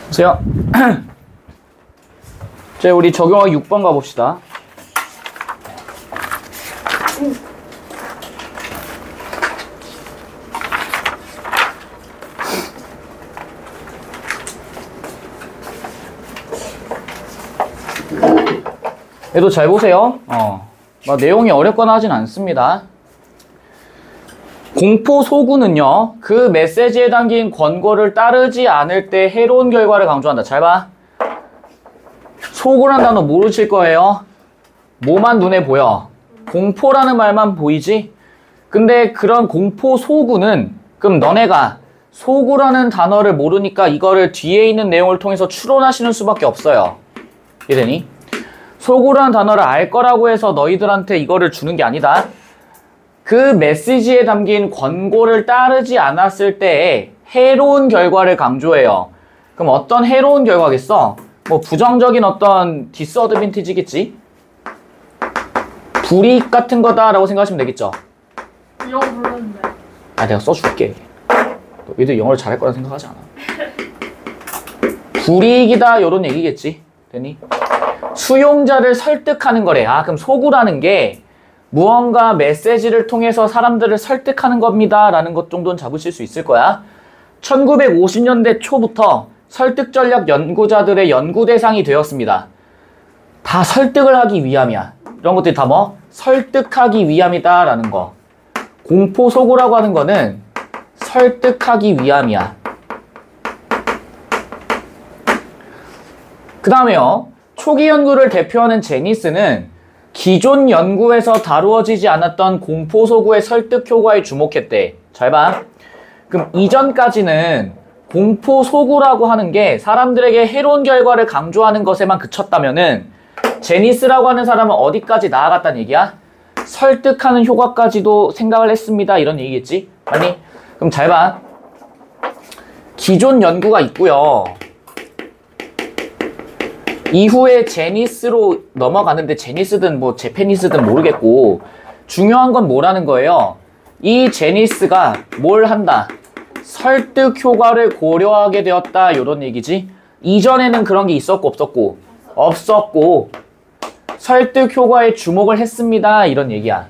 보세요. 자, 우리 적용하기 6번 가봅시다. 얘도 잘 보세요. 내용이 어렵거나 하진 않습니다. 공포 소구는요, 그 메시지에 담긴 권고를 따르지 않을 때 해로운 결과를 강조한다. 잘 봐. 소구라는 단어 모르실 거예요. 뭐만 눈에 보여? 공포라는 말만 보이지? 근데 그런 공포 소구는, 그럼 너네가 소구라는 단어를 모르니까 이거를 뒤에 있는 내용을 통해서 추론하시는 수밖에 없어요. 이해되니? 소구라는 단어를 알 거라고 해서 너희들한테 이거를 주는 게 아니다. 그 메시지에 담긴 권고를 따르지 않았을 때의 해로운 결과를 강조해요. 그럼 어떤 해로운 결과겠어? 뭐 부정적인 어떤 디스어드밴티지겠지? 불이익 같은 거다라고 생각하시면 되겠죠? 영어 모르는데. 내가 써줄게. 너희들 영어를 잘할 거라 생각하지 않아. 불이익이다 이런 얘기겠지? 되니? 수용자를 설득하는 거래. 그럼 소구라는 게 무언가 메시지를 통해서 사람들을 설득하는 겁니다 라는 것 정도는 잡으실 수 있을 거야. 1950년대 초부터 설득 전략 연구자들의 연구 대상이 되었습니다. 다 설득을 하기 위함이야. 이런 것들이 다 뭐? 설득하기 위함이다 라는 거. 공포 소구라고 하는 거는 설득하기 위함이야. 그 다음에요, 초기 연구를 대표하는 제니스는 기존 연구에서 다루어지지 않았던 공포 소구의 설득 효과에 주목했대. 잘 봐. 그럼 이전까지는 공포 소구라고 하는 게 사람들에게 해로운 결과를 강조하는 것에만 그쳤다면은 제니스라고 하는 사람은 어디까지 나아갔다는 얘기야? 설득하는 효과까지도 생각을 했습니다. 이런 얘기겠지? 맞니? 그럼 잘 봐. 기존 연구가 있고요. 이후에 제니스로 넘어가는데 제니스든 뭐 제페니스든 모르겠고 중요한 건 뭐라는 거예요? 이 제니스가 뭘 한다? 설득 효과를 고려하게 되었다 이런 얘기지. 이전에는 그런 게 있었고 없었고 설득 효과에 주목을 했습니다 이런 얘기야.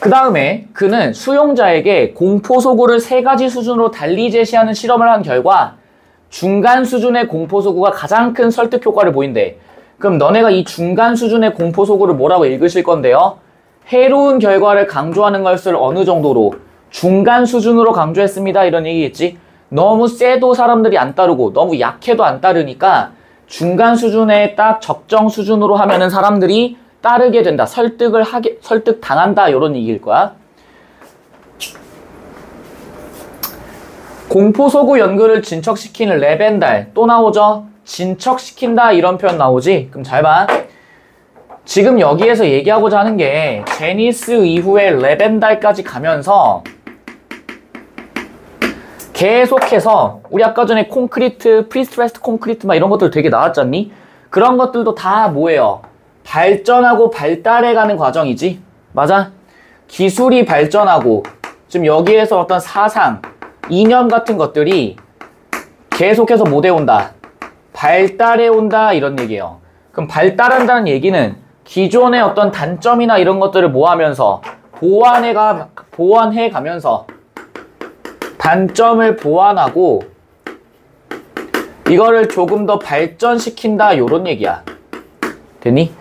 그 다음에 그는 수용자에게 공포 소구를 3가지 수준으로 달리 제시하는 실험을 한 결과 중간 수준의 공포 소구가 가장 큰 설득 효과를 보인대. 그럼 너네가 이 중간 수준의 공포 소구를 뭐라고 읽으실 건데요? 해로운 결과를 강조하는 것을 어느 정도로? 중간 수준으로 강조했습니다 이런 얘기겠지? 너무 세도 사람들이 안 따르고 너무 약해도 안 따르니까 중간 수준의 딱 적정 수준으로 하면은 사람들이 따르게 된다. 설득 당한다 이런 얘기일 거야. 공포 소구 연구를 진척시키는 레벤달 또 나오죠? 진척시킨다 이런 표현 나오지? 그럼 잘 봐. 지금 여기에서 얘기하고자 하는 게 제니스 이후에 레벤달까지 가면서 계속해서 우리 아까 전에 콘크리트, 프리스트레스트 콘크리트 막 이런 것들 되게 나왔잖니? 그런 것들도 다 뭐예요? 발전하고 발달해가는 과정이지? 맞아? 기술이 발전하고 지금 여기에서 어떤 사상, 이념 같은 것들이 계속해서 못 해온다. 발달해온다 이런 얘기예요. 그럼 발달한다는 얘기는 기존의 어떤 단점이나 이런 것들을 모아면서 보완해 가면서 단점을 보완하고 이거를 조금 더 발전시킨다 요런 얘기야. 되니?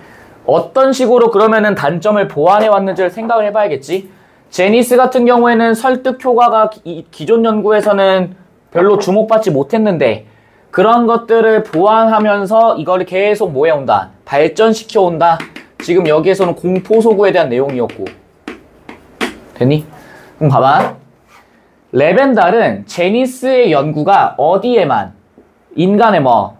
어떤 식으로 그러면은 단점을 보완해 왔는지를 생각을 해봐야겠지. 제니스 같은 경우에는 설득 효과가 기존 연구에서는 별로 주목받지 못했는데 그런 것들을 보완하면서 이걸 계속 뭐 해온다? 발전시켜 온다. 지금 여기에서는 공포 소구에 대한 내용이었고. 됐니? 그럼 봐봐. 레벤달은 제니스의 연구가 어디에만? 인간의 뭐?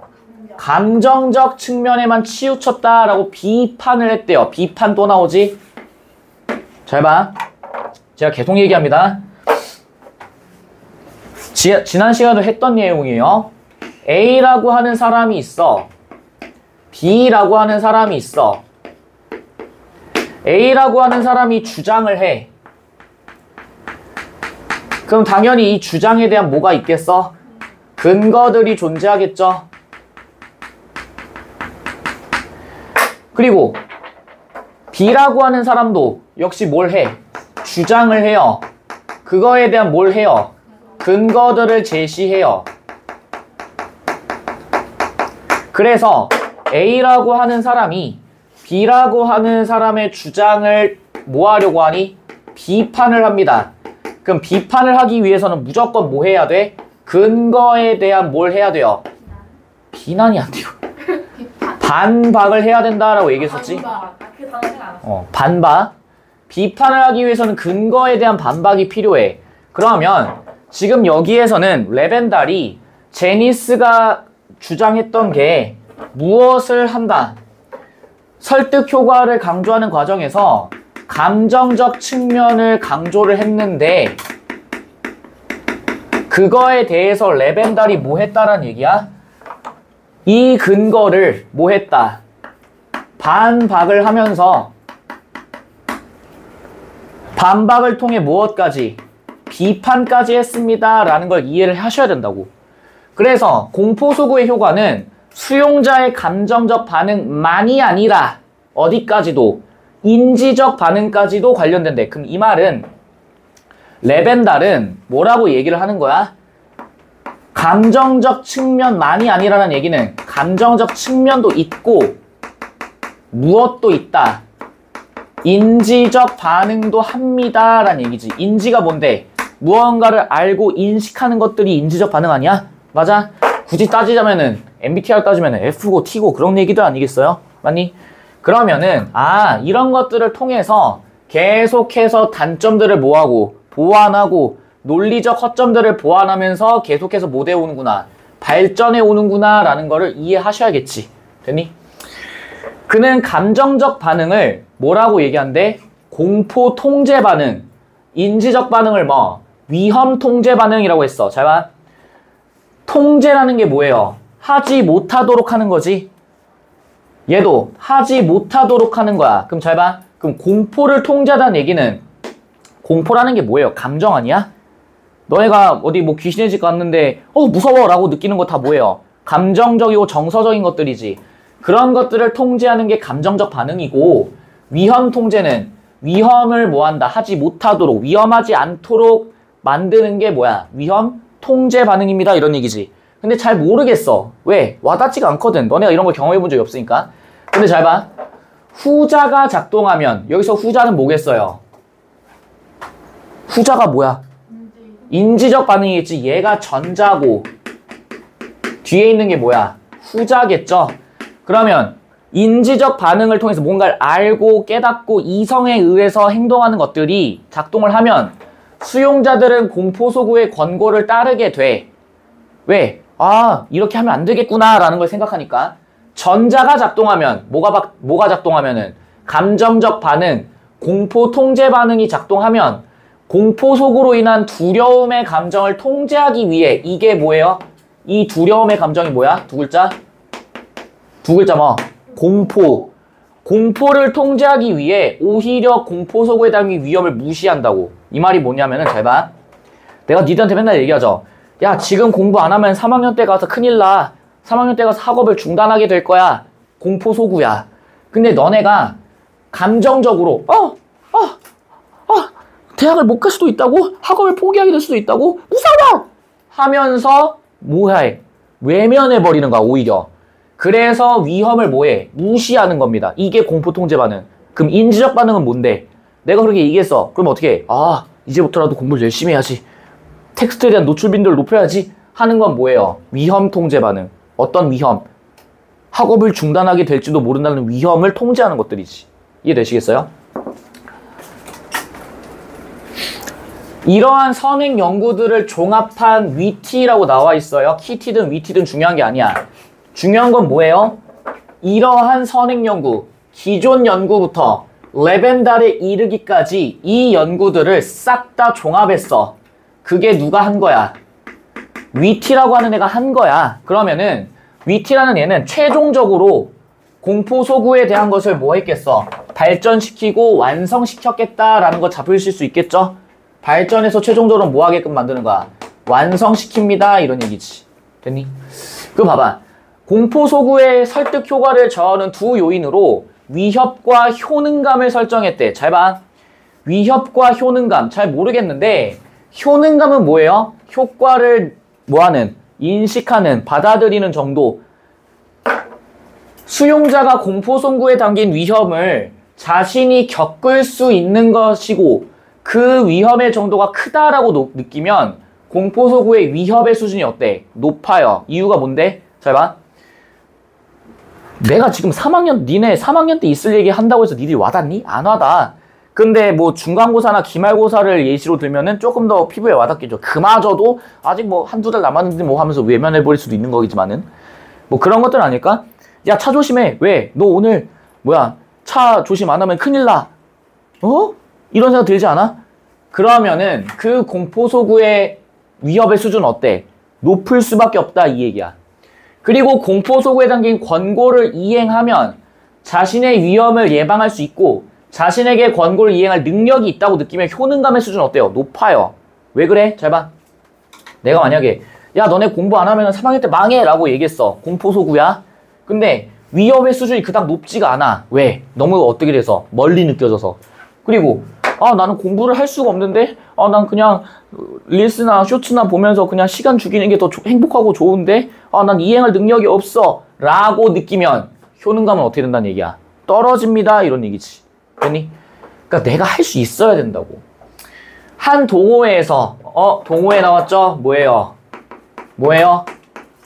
감정적 측면에만 치우쳤다라고 비판을 했대요. 비판 또 나오지? 잘 봐. 제가 계속 얘기합니다. 지난 시간에도 했던 내용이에요. A라고 하는 사람이 있어. B라고 하는 사람이 있어. A라고 하는 사람이 주장을 해. 그럼 당연히 이 주장에 대한 뭐가 있겠어? 근거들이 존재하겠죠. 그리고 B라고 하는 사람도 역시 뭘 해? 주장을 해요. 그거에 대한 뭘 해요? 근거들을 제시해요. 그래서 A라고 하는 사람이 B라고 하는 사람의 주장을 뭐 하려고 하니? 비판을 합니다. 그럼 비판을 하기 위해서는 무조건 뭐 해야 돼? 근거에 대한 뭘 해야 돼요? 비난이 안 돼요. 반박을 해야 된다라고 얘기했었지? 그 단어 생각 안 왔어. 반박. 비판을 하기 위해서는 근거에 대한 반박이 필요해. 그러면 지금 여기에서는 레벤달이 제니스가 주장했던 게 무엇을 한다? 설득 효과를 강조하는 과정에서 감정적 측면을 강조를 했는데 그거에 대해서 레벤달이 뭐 했다라는 얘기야? 이 근거를 뭐 했다? 반박을 하면서 반박을 통해 무엇까지? 비판까지 했습니다 라는 걸 이해를 하셔야 된다고. 그래서 공포소구의 효과는 수용자의 감정적 반응만이 아니라 어디까지도? 인지적 반응까지도 관련된대. 그럼 이 말은 레벤달은 뭐라고 얘기를 하는 거야? 감정적 측면만이 아니라는 얘기는 감정적 측면도 있고 무엇도 있다. 인지적 반응도 합니다 라는 얘기지. 인지가 뭔데? 무언가를 알고 인식하는 것들이 인지적 반응 아니야? 맞아? 굳이 따지자면은 MBTI 따지면은 F고 T고 그런 얘기도 아니겠어요? 맞니? 그러면은 이런 것들을 통해서 계속해서 단점들을 뭐하고 보완하고 논리적 허점들을 보완하면서 계속해서 뭐 되어오는구나, 발전해 오는구나 라는 거를 이해하셔야겠지. 됐니? 그는 감정적 반응을 뭐라고 얘기한대? 공포 통제 반응. 인지적 반응을 뭐? 위험 통제 반응이라고 했어. 잘 봐. 통제라는 게 뭐예요? 하지 못하도록 하는 거지. 얘도 하지 못하도록 하는 거야. 그럼 잘 봐. 그럼 공포를 통제하다는 얘기는 공포라는 게 뭐예요? 감정 아니야? 너네가 어디 뭐 귀신의 집 갔는데 무서워 라고 느끼는 거 다 뭐예요? 감정적이고 정서적인 것들이지. 그런 것들을 통제하는 게 감정적 반응이고, 위험 통제는 위험을 뭐한다? 하지 못하도록, 위험하지 않도록 만드는 게 뭐야? 위험 통제 반응입니다 이런 얘기지. 근데 잘 모르겠어. 왜? 와닿지가 않거든. 너네가 이런 걸 경험해 본 적이 없으니까. 근데 잘 봐. 후자가 작동하면 여기서 후자는 뭐겠어요? 후자가 뭐야? 인지적 반응이겠지. 얘가 전자고 뒤에 있는 게 뭐야? 후자겠죠. 그러면 인지적 반응을 통해서 뭔가를 알고 깨닫고 이성에 의해서 행동하는 것들이 작동을 하면 수용자들은 공포소구의 권고를 따르게 돼. 왜? 이렇게 하면 안 되겠구나 라는 걸 생각하니까. 전자가 작동하면 뭐가 작동하면은 감정적 반응, 공포 통제 반응이 작동하면 공포소구로 인한 두려움의 감정을 통제하기 위해, 이게 뭐예요? 이 두려움의 감정이 뭐야? 두 글자? 두 글자 뭐? 공포. 공포를 통제하기 위해 오히려 공포소구에 담긴 위험을 무시한다고. 이 말이 뭐냐면은 잘 봐. 내가 니들한테 맨날 얘기하죠. 야, 지금 공부 안 하면 3학년 때 가서 큰일 나. 3학년 때 가서 학업을 중단하게 될 거야. 공포소구야. 근데 너네가 감정적으로 대학을 못 갈 수도 있다고? 학업을 포기하게 될 수도 있다고? 무서워! 하면서 뭐해? 외면해버리는 거야, 오히려. 그래서 위험을 뭐해? 무시하는 겁니다. 이게 공포통제 반응. 그럼 인지적 반응은 뭔데? 내가 그렇게 얘기했어. 그럼 어떻게 해? 이제부터라도 공부를 열심히 해야지. 텍스트에 대한 노출 빈도를 높여야지. 하는 건 뭐예요? 위험 통제 반응. 어떤 위험? 학업을 중단하게 될지도 모른다는 위험을 통제하는 것들이지. 이해되시겠어요? 이러한 선행 연구들을 종합한 위티라고 나와 있어요. 키티든 위티든 중요한 게 아니야. 중요한 건 뭐예요? 이러한 선행 연구, 기존 연구부터 레벤달에 이르기까지 이 연구들을 싹 다 종합했어. 그게 누가 한 거야? 위티라고 하는 애가 한 거야. 그러면은 위티라는 얘는 최종적으로 공포소구에 대한 것을 뭐 했겠어? 발전시키고 완성시켰겠다라는 거 잡으실 수 있겠죠? 발전해서 최종적으로 뭐 하게끔 만드는 거야? 완성시킵니다 이런 얘기지. 됐니? 그 봐봐. 공포소구의 설득 효과를 저하는 두 요인으로 위협과 효능감을 설정했대. 잘 봐. 위협과 효능감. 잘 모르겠는데 효능감은 뭐예요? 효과를 뭐하는? 인식하는, 받아들이는 정도. 수용자가 공포소구에 담긴 위험을 자신이 겪을 수 있는 것이고 그 위험의 정도가 크다라고 느끼면 공포소구의 위협의 수준이 어때? 높아요. 이유가 뭔데? 잘 봐. 내가 지금 3학년, 니네 3학년 때 있을 얘기 한다고 해서 니들이 와닿니? 안 와닿아. 근데 뭐 중간고사나 기말고사를 예시로 들면은 조금 더 피부에 와닿겠죠. 그마저도 아직 뭐 한두 달 남았는데 뭐 하면서 외면해버릴 수도 있는 거겠지만은 뭐 그런 것들 아닐까? 야, 차 조심해. 왜? 너 오늘 뭐야? 차 조심 안 하면 큰일 나. 어? 이런 생각 들지 않아? 그러면은 그 공포소구의 위협의 수준 어때? 높을 수밖에 없다 이 얘기야. 그리고 공포소구에 담긴 권고를 이행하면 자신의 위험을 예방할 수 있고 자신에게 권고를 이행할 능력이 있다고 느끼면 효능감의 수준 어때요? 높아요. 왜 그래? 잘 봐. 내가 만약에 야 너네 공부 안 하면 3학년 때 망해 라고 얘기했어. 공포소구야. 근데 위협의 수준이 그닥 높지가 않아. 왜? 너무 어떻게 돼서? 멀리 느껴져서. 그리고 아 나는 공부를 할 수가 없는데 아 난 그냥 릴스나 쇼츠나 보면서 그냥 시간 죽이는 게 더 행복하고 좋은데 아 난 이행할 능력이 없어 라고 느끼면 효능감은 어떻게 된다는 얘기야? 떨어집니다 이런 얘기지. 됐니? 그러니까 내가 할 수 있어야 된다고. 한 동호회에서 동호회 나왔죠? 뭐예요?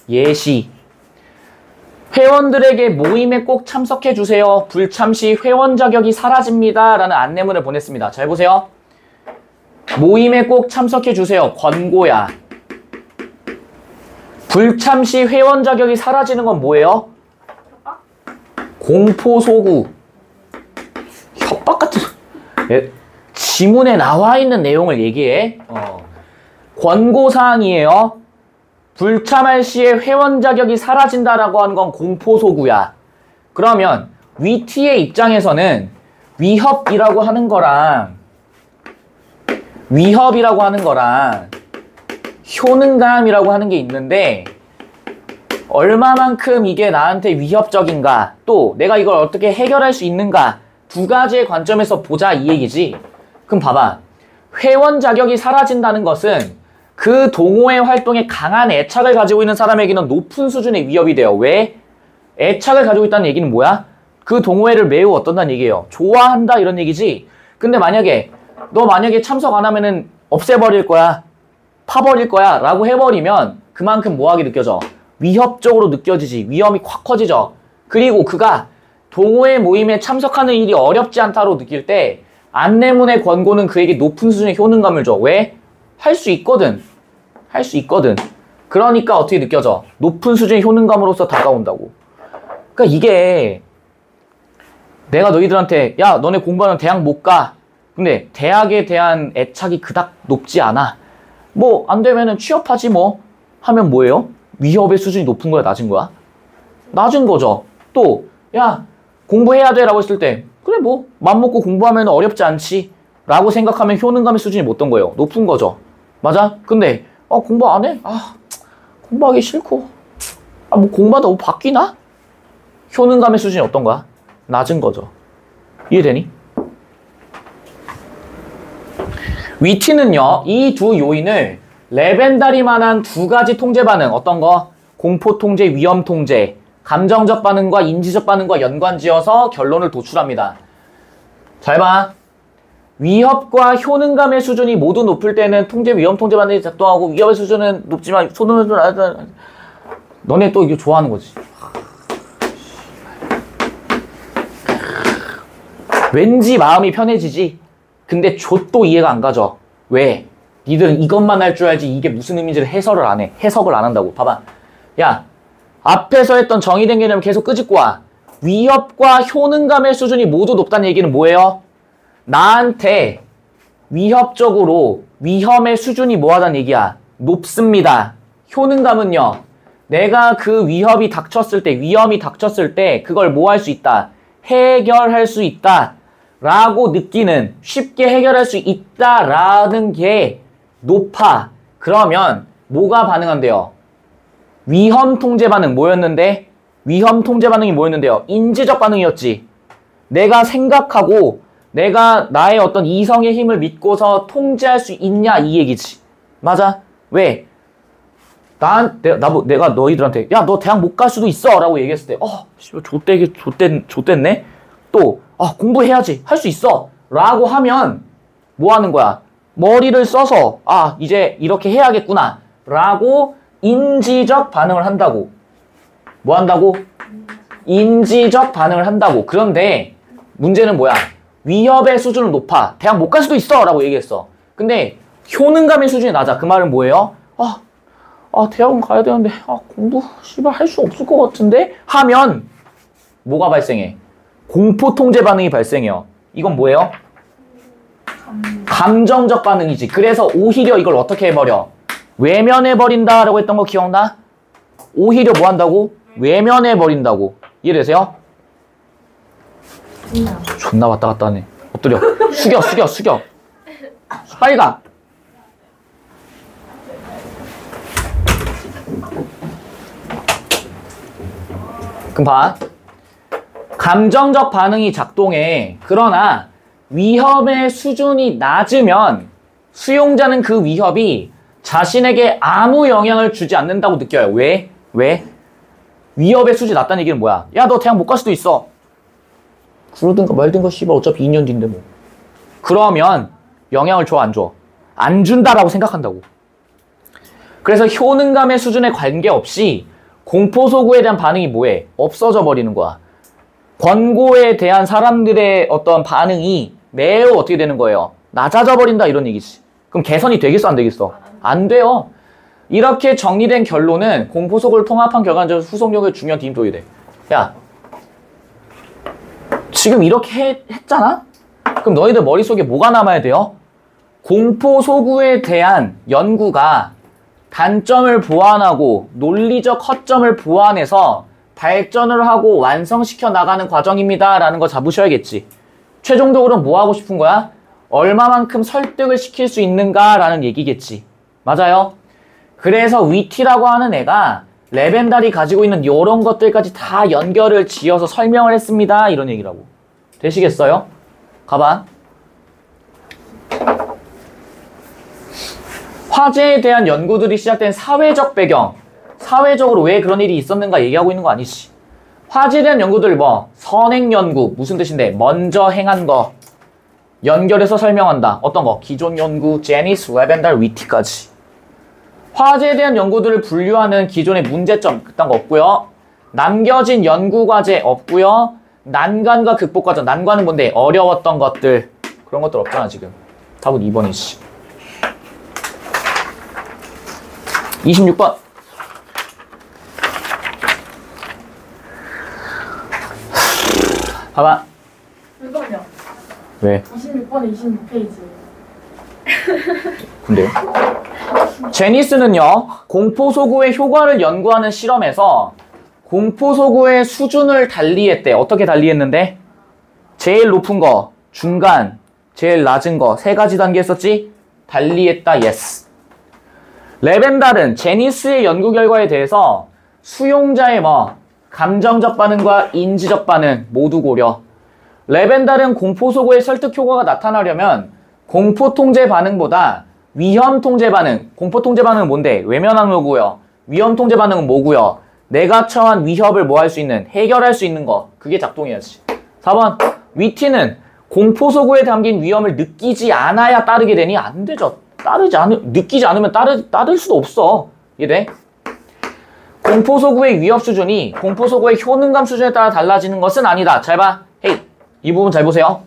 예시. 회원들에게 모임에 꼭 참석해주세요. 불참 시 회원 자격이 사라집니다. 라는 안내문을 보냈습니다. 잘 보세요. 모임에 꼭 참석해주세요. 권고야. 불참 시 회원 자격이 사라지는 건 뭐예요? 공포소구. 협박 같은 지문에 나와 있는 내용을 얘기해. 권고사항이에요. 불참할 시에 회원 자격이 사라진다라고 하는 건 공포소구야. 그러면 위티의 입장에서는 위협이라고 하는 거랑 효능감이라고 하는 게 있는데 얼마만큼 이게 나한테 위협적인가 또 내가 이걸 어떻게 해결할 수 있는가 두 가지의 관점에서 보자 이 얘기지. 그럼 봐봐. 회원 자격이 사라진다는 것은 그 동호회 활동에 강한 애착을 가지고 있는 사람에게는 높은 수준의 위협이 돼요. 왜? 애착을 가지고 있다는 얘기는 뭐야? 그 동호회를 매우 어떤다는 얘기예요. 좋아한다 이런 얘기지. 근데 너 만약에 참석 안 하면은 없애버릴 거야. 파버릴 거야 라고 해버리면 그만큼 뭐하게 느껴져? 위협적으로 느껴지지. 위험이 확 커지죠. 그리고 그가 동호회 모임에 참석하는 일이 어렵지 않다로 느낄 때 안내문의 권고는 그에게 높은 수준의 효능감을 줘. 왜? 할 수 있거든. 그러니까 어떻게 느껴져? 높은 수준의 효능감으로서 다가온다고. 그러니까 이게 내가 너희들한테 야 너네 공부하면 대학 못 가. 근데 대학에 대한 애착이 그닥 높지 않아. 뭐 안 되면은 취업하지 뭐 하면 뭐예요? 위협의 수준이 높은 거야 낮은 거야? 낮은 거죠. 또 야 공부해야 돼 라고 했을 때 그래 뭐 맘먹고 공부하면 어렵지 않지 라고 생각하면 효능감의 수준이 뭐 어떤 거예요? 높은 거죠. 맞아? 근데 공부 안 해? 공부하기 싫고 뭐 공부하다 뭐 바뀌나? 효능감의 수준이 어떤 거야? 낮은 거죠. 이해되니? 위티는요 이 두 요인을 레벤다리만한 두 가지 통제 반응 어떤 거? 공포 통제, 위험 통제 감정적 반응과 인지적 반응과 연관지어서 결론을 도출합니다. 잘 봐. 위협과 효능감의 수준이 모두 높을 때는 통제, 위험 통제 반응이 작동하고 위협의 수준은 높지만 효능은 너네 또 이거 좋아하는 거지. 왠지 마음이 편해지지. 근데 좆도 이해가 안 가죠. 왜? 니들은 이것만 할 줄 알지 이게 무슨 의미인지를 해석을 안 한다고. 봐봐. 야 앞에서 했던 정의된 개념을 계속 끄집고 와. 위협과 효능감의 수준이 모두 높다는 얘기는 뭐예요? 나한테 위협적으로 위험의 수준이 뭐하다는 얘기야? 높습니다. 효능감은요. 내가 그 위험이 닥쳤을 때 그걸 뭐 할 수 있다? 해결할 수 있다. 라고 느끼는 쉽게 해결할 수 있다라는 게 높아. 그러면 뭐가 반응한대요? 위험 통제 반응 뭐였는데? 위험 통제 반응이 뭐였는데요? 인지적 반응이었지. 내가 생각하고 내가 나의 어떤 이성의 힘을 믿고서 통제할 수 있냐 이 얘기지. 맞아? 왜? 내가 너희들한테 야, 너 대학 못 갈 수도 있어 라고 얘기했을 때 좆됐네? 또 공부해야지 할 수 있어 라고 하면 뭐 하는 거야? 머리를 써서 이제 이렇게 해야겠구나 라고 인지적 반응을 한다고. 뭐 한다고? 인지적 반응을 한다고. 그런데 문제는 뭐야? 위협의 수준은 높아. 대학 못 갈 수도 있어 라고 얘기했어. 근데 효능감의 수준이 낮아. 그 말은 뭐예요? 대학은 가야 되는데 공부 씨발 할 수 없을 것 같은데? 하면 뭐가 발생해? 공포통제 반응이 발생해요. 이건 뭐예요? 감정적 반응이지. 그래서 오히려 이걸 어떻게 해버려? 외면해버린다라고 했던 거 기억나? 오히려 뭐 한다고? 외면해버린다고. 이해되세요? 존나 왔다 갔다 하네. 엎드려. 숙여. 빨리 가. 그럼 봐. 감정적 반응이 작동해. 그러나 위협의 수준이 낮으면 수용자는 그 위협이 자신에게 아무 영향을 주지 않는다고 느껴요. 왜? 위협의 수준이 낮다는 얘기는 뭐야? 야, 너 대학 못 갈 수도 있어. 그러든가 말든가 씨발 어차피 2년 뒤인데 뭐. 그러면 영향을 줘, 안 줘? 안 준다라고 생각한다고. 그래서 효능감의 수준에 관계없이 공포소구에 대한 반응이 뭐해? 없어져 버리는 거야. 권고에 대한 사람들의 어떤 반응이 매우 어떻게 되는 거예요? 낮아져 버린다 이런 얘기지. 그럼 개선이 되겠어 안 되겠어? 안 돼요. 이렇게 정리된 결론은 공포소구를 통합한 결과는 후속력의 중요한 디딤돌이 돼. 야, 지금 이렇게 했잖아? 그럼 너희들 머릿속에 뭐가 남아야 돼요? 공포소구에 대한 연구가 단점을 보완하고 논리적 허점을 보완해서 발전을 하고 완성시켜 나가는 과정입니다 라는 거 잡으셔야겠지. 최종적으로 뭐 하고 싶은 거야? 얼마만큼 설득을 시킬 수 있는가 라는 얘기겠지. 맞아요? 그래서 위티라고 하는 애가 레벤달이 가지고 있는 이런 것들까지 다 연결을 지어서 설명을 했습니다 이런 얘기라고. 되시겠어요? 가봐. 화재에 대한 연구들이 시작된 사회적 배경, 사회적으로 왜 그런 일이 있었는가 얘기하고 있는 거 아니지. 화재에 대한 연구들 뭐 선행 연구 무슨 뜻인데 먼저 행한 거 연결해서 설명한다. 어떤 거? 기존 연구, 제니스, 레벤달, 위티까지. 화재에 대한 연구들을 분류하는 기존의 문제점 그딴 거 없고요. 남겨진 연구 과제 없고요. 난관과 극복 과정. 난관은 뭔데? 어려웠던 것들. 그런 것들 없잖아 지금. 답은 2번이지. 26번. 봐봐. 잠깐만요. 왜? 26번에 26페이지. 근데요? 제니스는요, 공포소구의 효과를 연구하는 실험에서 공포소구의 수준을 달리했대. 어떻게 달리했는데? 제일 높은 거, 중간, 제일 낮은 거, 세 가지 단계 했었지? 달리했다, yes. 레벤달은 제니스의 연구 결과에 대해서 수용자의 감정적 반응과 인지적 반응 모두 고려. 레벤달은 공포소구의 설득 효과가 나타나려면 공포통제 반응보다 위험통제 반응, 공포통제 반응은 뭔데? 외면하는 거고요. 위험통제 반응은 뭐고요? 내가 처한 위협을 뭐 할 수 있는, 해결할 수 있는 거. 그게 작동해야지. 4번, 위티는 공포소구에 담긴 위험을 느끼지 않아야 따르게 되니 안 되죠. 느끼지 않으면 따를 수도 없어. 이해돼? 공포소구의 위협 수준이 공포소구의 효능감 수준에 따라 달라지는 것은 아니다. 잘 봐. 헤이, 이 부분 잘 보세요.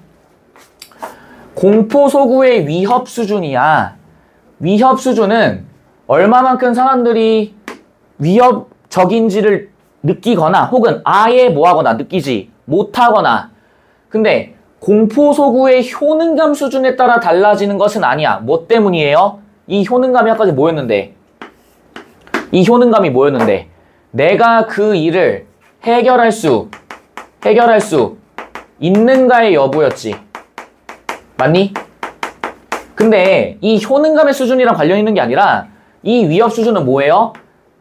공포소구의 위협 수준이야. 위협 수준은 얼마만큼 사람들이 위협적인지를 느끼거나 혹은 아예 뭐하거나 느끼지 못하거나. 근데 공포소구의 효능감 수준에 따라 달라지는 것은 아니야. 뭐 때문이에요? 이 효능감이 아까 뭐였는데? 이 효능감이 뭐였는데? 내가 그 일을 해결할 수 있는가의 여부였지. 맞니? 근데 이 효능감의 수준이랑 관련 있는 게 아니라 이 위협 수준은 뭐예요?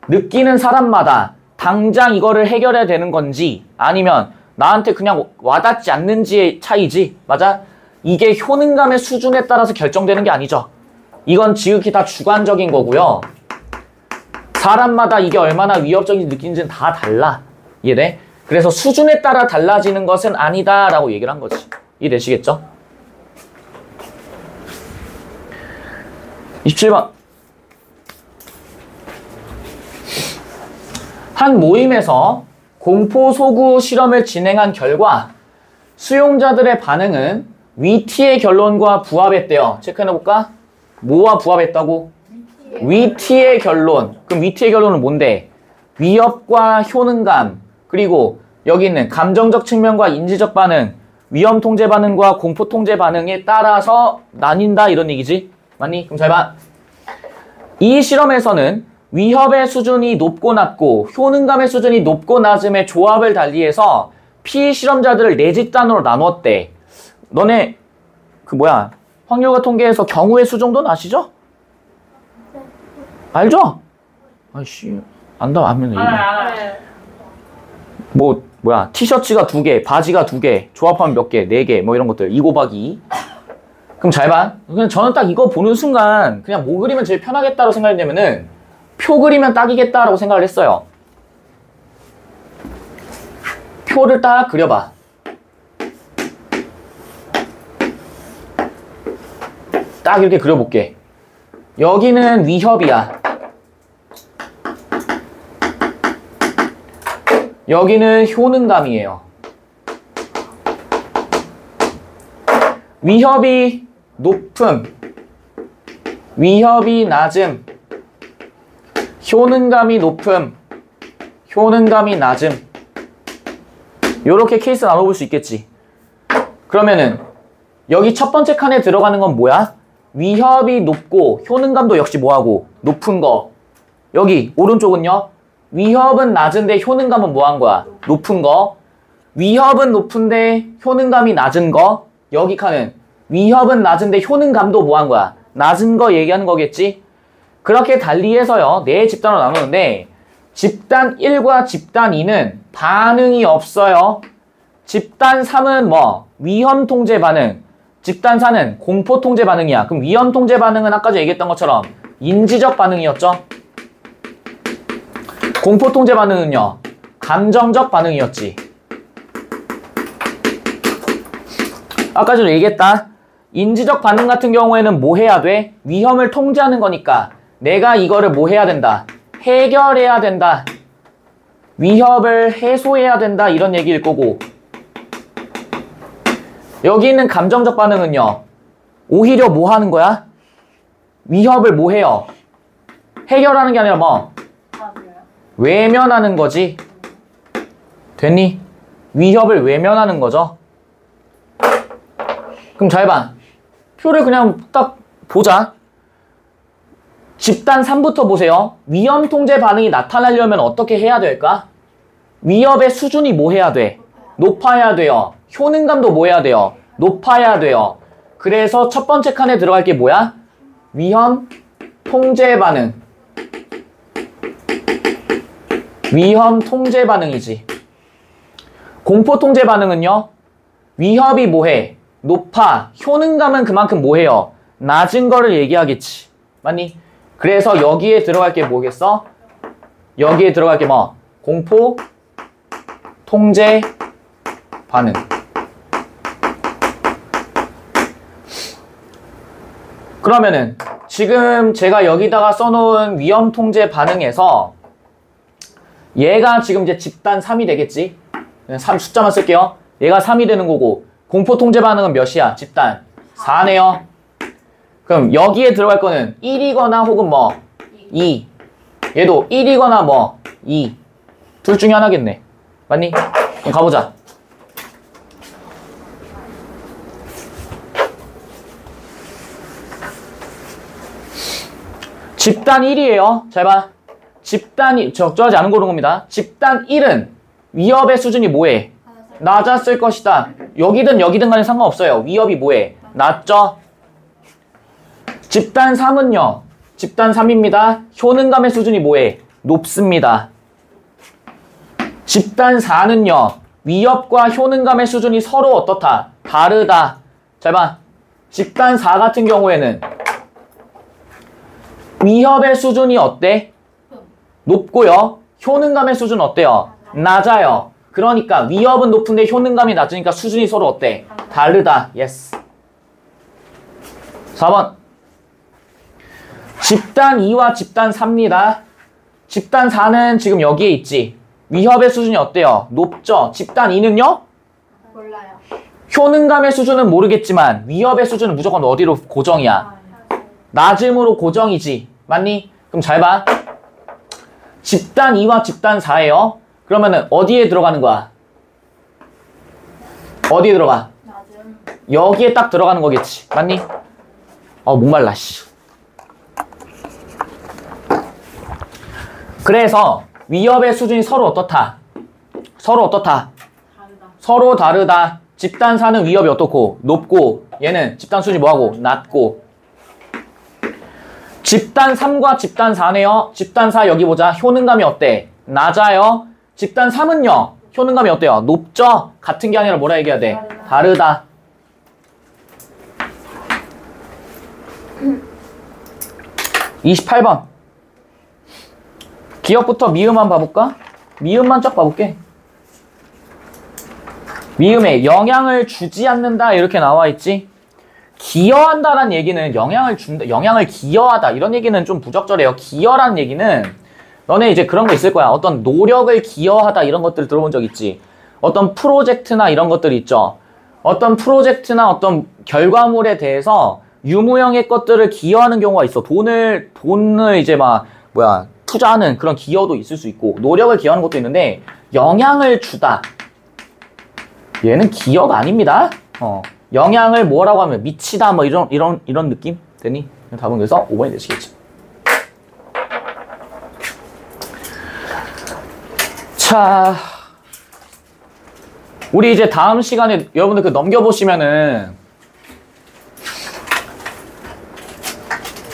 느끼는 사람마다 당장 이거를 해결해야 되는 건지 아니면 나한테 그냥 와닿지 않는지의 차이지. 맞아? 이게 효능감의 수준에 따라서 결정되는 게 아니죠. 이건 지극히 다 주관적인 거고요. 사람마다 이게 얼마나 위협적인지 느끼는지는 다 달라. 이해돼? 그래서 수준에 따라 달라지는 것은 아니다라고 얘기를 한 거지. 이해되시겠죠? 27번. 한 모임에서 공포 소구 실험을 진행한 결과 수용자들의 반응은 위T의 결론과 부합했대요. 체크해볼까? 뭐와 부합했다고? 위T의 결론. 그럼 위T의 결론은 뭔데? 위협과 효능감, 그리고 여기 있는 감정적 측면과 인지적 반응, 위험 통제 반응과 공포 통제 반응에 따라서 나뉜다 이런 얘기지. 맞니? 그럼 잘 봐. 이 실험에서는 위협의 수준이 높고 낮고 효능감의 수준이 높고 낮음의 조합을 달리해서 피실험자들을 4집단으로 나누었대. 너네 확률과 통계에서 경우의 수 정도는 아시죠? 알죠? 아이씨 안다면 티셔츠가 2개, 바지가 2개, 조합하면 몇 개, 4개 뭐 이런 것들 2 곱하기 2. 그럼 잘 봐. 그냥 저는 딱 이거 보는 순간 그냥 뭐 그리면 제일 편하겠다고 생각했냐면은 표 그리면 딱이겠다라고 생각을 했어요. 표를 딱 그려봐. 딱 이렇게 그려볼게. 여기는 위협이야. 여기는 효능감이에요. 위협이 높음, 위협이 낮음, 효능감이 높음, 효능감이 낮음. 요렇게 케이스 나눠볼 수 있겠지. 그러면은 여기 첫 번째 칸에 들어가는 건 뭐야? 위협이 높고 효능감도 역시 뭐하고? 높은 거. 여기 오른쪽은요? 위협은 낮은데 효능감은 뭐한 거야? 높은 거. 위협은 높은데 효능감이 낮은 거. 여기 칸은 위협은 낮은데 효능감도 뭐한 거야? 낮은 거 얘기하는 거겠지? 그렇게 달리해서요 4집단으로 나누는데 집단 1과 집단 2는 반응이 없어요. 집단 3은 위험 통제 반응. 집단 4는 공포 통제 반응이야. 그럼 위험 통제 반응은 아까 얘기했던 것처럼 인지적 반응이었죠. 공포 통제 반응은요 감정적 반응이었지. 아까 전에 얘기했다. 인지적 반응 같은 경우에는 뭐 해야 돼? 위험을 통제하는 거니까 내가 이거를 뭐 해야 된다? 해결해야 된다. 위협을 해소해야 된다. 이런 얘기일 거고, 여기 있는 감정적 반응은요 오히려 뭐 하는 거야? 위협을 뭐 해요? 해결하는 게 아니라 외면하는 거지. 됐니? 위협을 외면하는 거죠. 그럼 잘 봐. 표를 그냥 딱 보자. 집단 3부터 보세요. 위험 통제 반응이 나타나려면 어떻게 해야 될까? 위협의 수준이 뭐 해야 돼? 높아야 돼요. 효능감도 뭐 해야 돼요? 높아야 돼요. 그래서 첫 번째 칸에 들어갈 게 뭐야? 위험 통제 반응. 위험 통제 반응이지. 공포 통제 반응은요? 위협이 뭐해? 높아. 효능감은 그만큼 뭐해요? 낮은 거를 얘기하겠지. 맞니? 그래서 여기에 들어갈 게 뭐겠어? 여기에 들어갈 게 공포 통제 반응. 그러면은 지금 제가 여기다가 써놓은 위험 통제 반응에서 얘가 지금 이제 집단 3이 되겠지? 3 숫자만 쓸게요. 얘가 3이 되는 거고, 공포 통제 반응은 몇이야? 집단 4네요. 그럼 여기에 들어갈 거는 1이거나 혹은 2. 얘도 1이거나 2. 둘 중에 하나겠네. 맞니? 그럼 가보자. 집단 1이에요. 잘 봐. 집단이 적절하지 않은 고른 겁니다. 집단 1은 위협의 수준이 뭐해? 낮았을 것이다. 여기든 여기든 간에 상관없어요. 위협이 뭐해? 낮죠? 집단 3은요. 집단 3입니다. 효능감의 수준이 뭐해? 높습니다. 집단 4는요. 위협과 효능감의 수준이 서로 어떻다? 다르다. 잘 봐. 집단 4 같은 경우에는 위협의 수준이 어때? 높고요. 효능감의 수준은 어때요? 낮아요. 그러니까 위협은 높은데 효능감이 낮으니까 수준이 서로 어때? 다르다. 예스. 4번. 집단 2와 집단 4입니다. 집단 4는 지금 여기에 있지. 위협의 수준이 어때요? 높죠? 집단 2는요? 몰라요. 효능감의 수준은 모르겠지만 위협의 수준은 무조건 어디로 고정이야? 낮음으로 고정이지. 맞니? 그럼 잘 봐. 집단 2와 집단 4예요. 그러면은 어디에 들어가는 거야? 어디에 들어가? 낮음. 여기에 딱 들어가는 거겠지. 맞니? 목말라, 씨. 그래서 위협의 수준이 서로 어떻다? 서로 어떻다? 다르다. 서로 다르다. 집단 4는 위협이 어떻고? 높고, 얘는 집단 수준이 뭐하고? 낮고. 집단 3과 집단 4네요. 집단 4 여기 보자. 효능감이 어때? 낮아요. 집단 3은요. 효능감이 어때요? 높죠? 같은 게 아니라 뭐라 얘기해야 돼? 다르다. 다르다. 28번. 기억부터 미음만 봐볼까? 미음만 쫙 봐볼게. 미음에 영향을 주지 않는다 이렇게 나와 있지. 기여한다라는 얘기는 영향을 준다, 영향을 기여하다 이런 얘기는 좀 부적절해요. 기여라는 얘기는 너네 이제 그런 거 있을 거야. 어떤 노력을 기여하다 이런 것들 들어본 적 있지. 어떤 프로젝트나 이런 것들 있죠. 어떤 프로젝트나 어떤 결과물에 대해서 유무형의 것들을 기여하는 경우가 있어. 돈을 이제 막 투자하는 그런 기여도 있을 수 있고 노력을 기여하는 것도 있는데 영향을 주다. 얘는 기여가 아닙니다. 영향을 뭐라고 하면 미치다 뭐 이런 느낌 되니? 답은 그래서 5번이 되시겠지. 자, 우리 이제 다음 시간에 여러분들 그 넘겨보시면은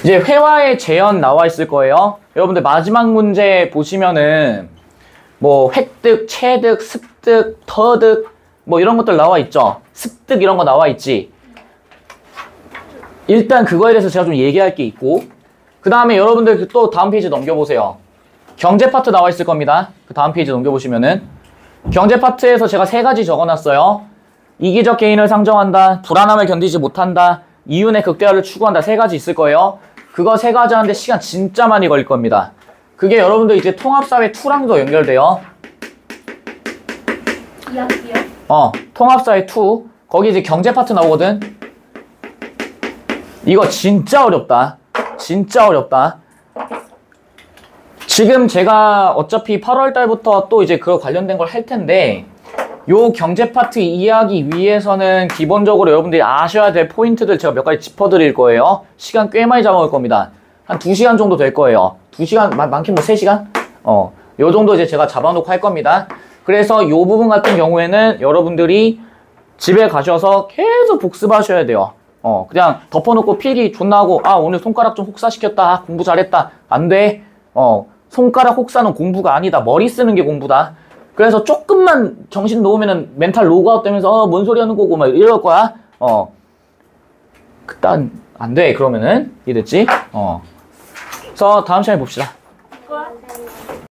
이제 회화의 재현 나와 있을 거예요. 여러분들 마지막 문제 보시면은 뭐 획득, 체득, 습득, 터득 뭐 이런 것들 나와 있죠. 습득 이런 거 나와 있지. 일단 그거에 대해서 제가 좀 얘기할 게 있고 그 다음에 여러분들 또 다음 페이지 넘겨보세요. 경제 파트 나와 있을 겁니다. 그 다음 페이지 넘겨보시면은 경제 파트에서 제가 3가지 적어놨어요. 이기적 개인을 상정한다, 불안함을 견디지 못한다, 이윤의 극대화를 추구한다. 3가지 있을 거예요. 그거 3가지 하는데 시간 진짜 많이 걸릴 겁니다. 그게 여러분들 이제 통합사회 2랑도 연결돼요. 이학기요? 통합사회 2. 거기 이제 경제 파트 나오거든. 이거 진짜 어렵다. 진짜 어렵다. 지금 제가 어차피 8월 달부터 또 이제 그거 관련된 걸 할 텐데 요 경제 파트 이해하기 위해서는 기본적으로 여러분들이 아셔야 될 포인트들 제가 몇 가지 짚어드릴 거예요. 시간 꽤 많이 잡아올 겁니다. 한 2시간 정도 될 거예요. 2시간, 많긴 뭐 3시간? 요 정도 이제 제가 잡아놓고 할 겁니다. 그래서 요 부분 같은 경우에는 여러분들이 집에 가셔서 계속 복습하셔야 돼요. 그냥 덮어놓고 필기 존나 하고 오늘 손가락 좀 혹사시켰다. 공부 잘했다. 안 돼. 손가락 혹사는 공부가 아니다. 머리 쓰는 게 공부다. 그래서 조금만 정신 놓으면은 멘탈 로그아웃 되면서 뭔 소리 하는 거고 막 이럴 거야. 그딴 안 돼. 그러면은 이해됐지? 그래서 다음 시간에 봅시다.